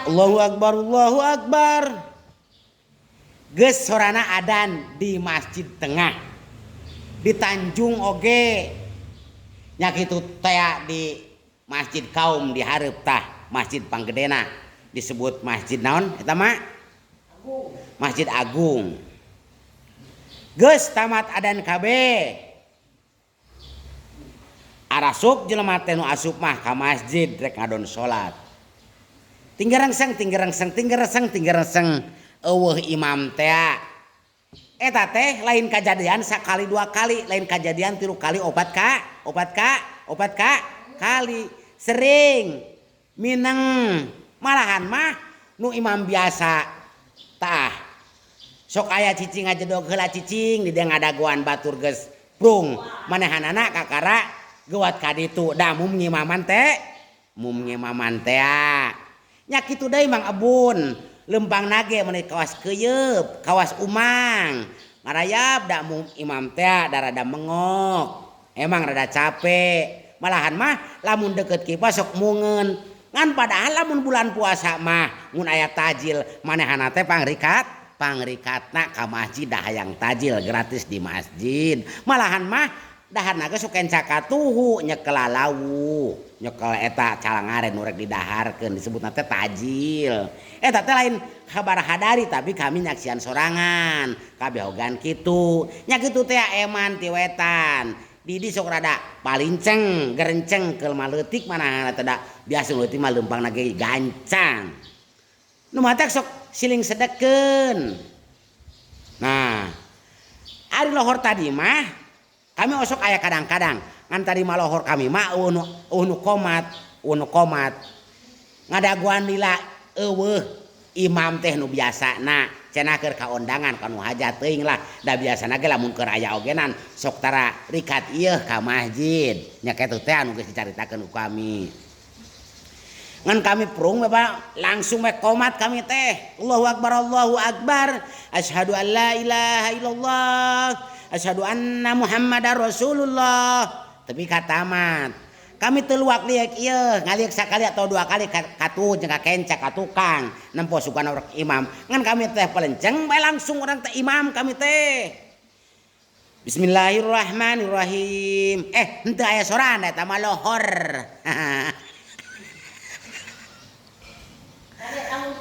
Allahu Akbar, Allahu Akbar. Geus sorana adan di masjid tengah. Di Tanjung oge. Nya kitu teh di masjid kaum di hareup tah, masjid panggedena disebut masjid naon eta mah? Masjid Agung. Geus tamat adan kabeh. Arasup jelema teh nu asup mah ka masjid rek ngadon salat. Tinggarengseng eueuh imam teh. Eta teh lain kajadian sakali dua kali, lain kajadian 3 kali opat kali. Sering mineng malahan mah nu imam biasa tah. Sok aya cicing ngajedog heula cicing di dieu ngadagoan batur geus prung manehanana kakara geuat ka ditu da mum ngimaman teh nya kitu deui Mang Abun lempang nage meuni kawas keuyeub kawas umang ngarayap da mum imam teh da rada mengok emang rada capek malahan mah lamun deukeut kipas sok mungeun ngan padahal lamun bulan puasa mah mun aya tajil manehana teh pangrikatna ka masjid dah hayang tajil gratis di masjid malahan mah daharna ge sok enca katuhu nyekel lawu nyekel eta calangare nu rek didaharkeun disebutna teh tajil eta teh lain kabar hadari tapi kami nyaksian sorangan kabeh ogan kitu nya kitu teh eman ti wetan di sok rada palinceng gerenceng keul maleutik manehna teh da biasa leutik mah leumpangna ge gancang nu mah teh sok siling sedekeun. Nah, ari lohor tadi mah kami osok aya kadang-kadang ngan tadi mah lohor kami mah nu komat ngadaguan lila eueuh imam teh nu biasana cenah keur kaondangan ka nu hajat teuing lah da biasana ge lamun keur aya ogenan sok tara rikat ieu ka masjid nya kitu teh anu geus dicaritakeun ku kami. Ngan kami prung Bapak langsung we qomat kami teh Allahu Akbar asyhadu an la ilaha illallah asyhadu anna Muhammadar Rasulullah tapi katamat kami teu luak liek ieu ngaliek sakali atau 2 kali katu jeung ka kenca ka tukang nempo sugana urang imam ngan kami teh pelenceng bae langsung urang teh imam kami teh Bismillahirrahmanirrahim henteu aya sorana eta mah lohor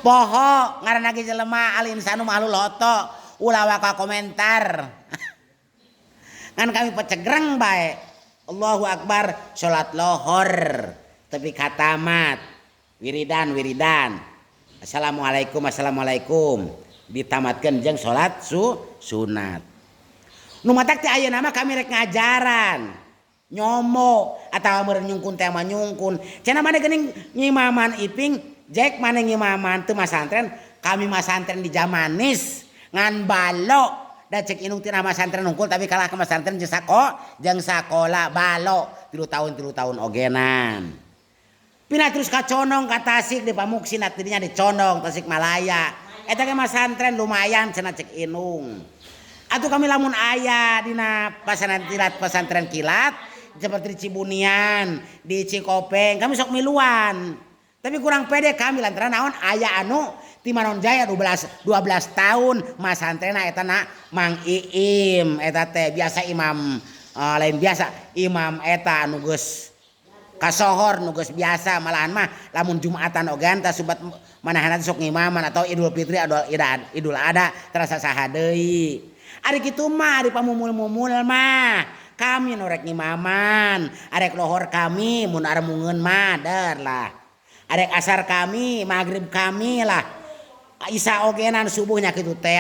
poho ngaranna ge jelema al insanu mahlul hoto ulah ka komentar ngan kami pecegreng bae Allahu Akbar salat lohor tepi katamat wiridan assalamualaikum ditamatkeun jeung salat sunat nu matak teh ayeuna mah kami rek ngajaran nyomo atawa meureun nyungkun teh mah nyungkun cenah maneh geuning ngimaman iping Jek maneh ngimaman teu masantren kami masantren di Jamanis ngan balo da cek inung tina masantren unggul tapi kalah ke masantren jeung sakola balo 3 tahun ogenan pindah terus ka Condong ka Tasik di Pamuksina tidinya di Condong Tasikmalaya eta ge masantren lumayan cenah cek inung atuh kami lamun aya dina pesantren kilat seperti di Cibunian di Cikopeng kami sok miluan tapi kurang pede kami lantaran naon aya anu ti Manon Jaya 12 tahun masantrena eta na Mang Iim eta teh biasa imam lain biasa imam eta anu geus kasohor nu geus biasa malahan mah lamun Jumatan ogan tah subat manehna sok ngimaman atau Idul Fitri Idul Adha terasa saha deui ari kitu mah ari pamumul-mumul mah kami nu rek ngimaman arek lohor kami mun armungeun mah der lah arek asar kami, maghrib kami lah. Isa ogenan subuhnya kitu teh.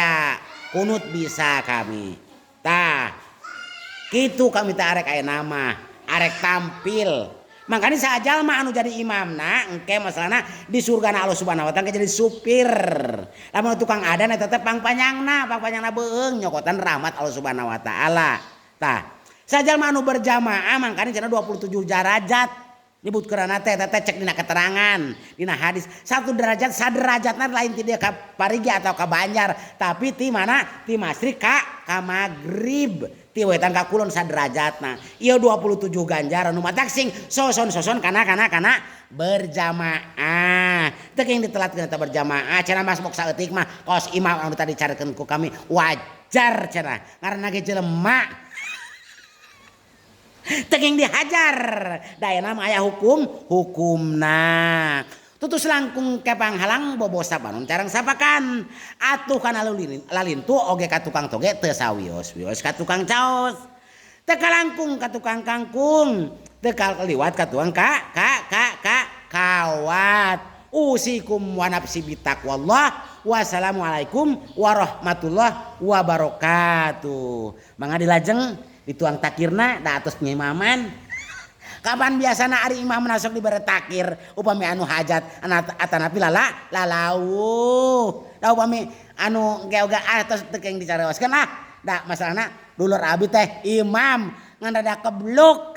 Kunut bisa kami. Tah. Kitu kami teh arek aya nama, arek tampil. Makanya saajal mah anu jadi imamna engke masalahna di surgana Allah Subhanahu wa taala jadi supir. Lamun tukang adan eta teh pangpanjangna beung nyokotan rahmat Allah Subhanahu wa taala. Tah. Saajal mah anu berjamaah mangkana cenah 27 derajat. Nyebut kerana teh cek dina keterangan dina hadis 1 derajat saderajatna lain ti dia ka parigi atau ka Banjar tapi ti mana ti Masrik ka magrib ti wetan ka kulon saderajatna ieu 27 ganjaran nu matak sing soson kana berjamaah teu yang ditelatkeun eta berjamaah cenah mas mok saeutik mah kaos imam anu tadi dicarekeun ku kami wajar cenah ngaranna ge jelema teu yang dihajar da ayeuna mah aya hukumna tutus langkung kepang halang bobosa banon carang sapakan atuh kana lalintu oge ka tukang toge teu sawios-wios ka tukang caos teu kalangkung ka tukang kangkung teu kaliwat ka tukang kawat usikum wa nafsi bitaqwallah wassalamualaikum warahmatullahi wabarakatuh mangga dilajeng dituang takirna da atos pengimaman kapan biasana ari imam nasok dibere takir upami anu hajat atanapi lalau da upami anu geoga atos teu yang dicareoskeun da masalahna dulur abi teh imam ngadadak kebluk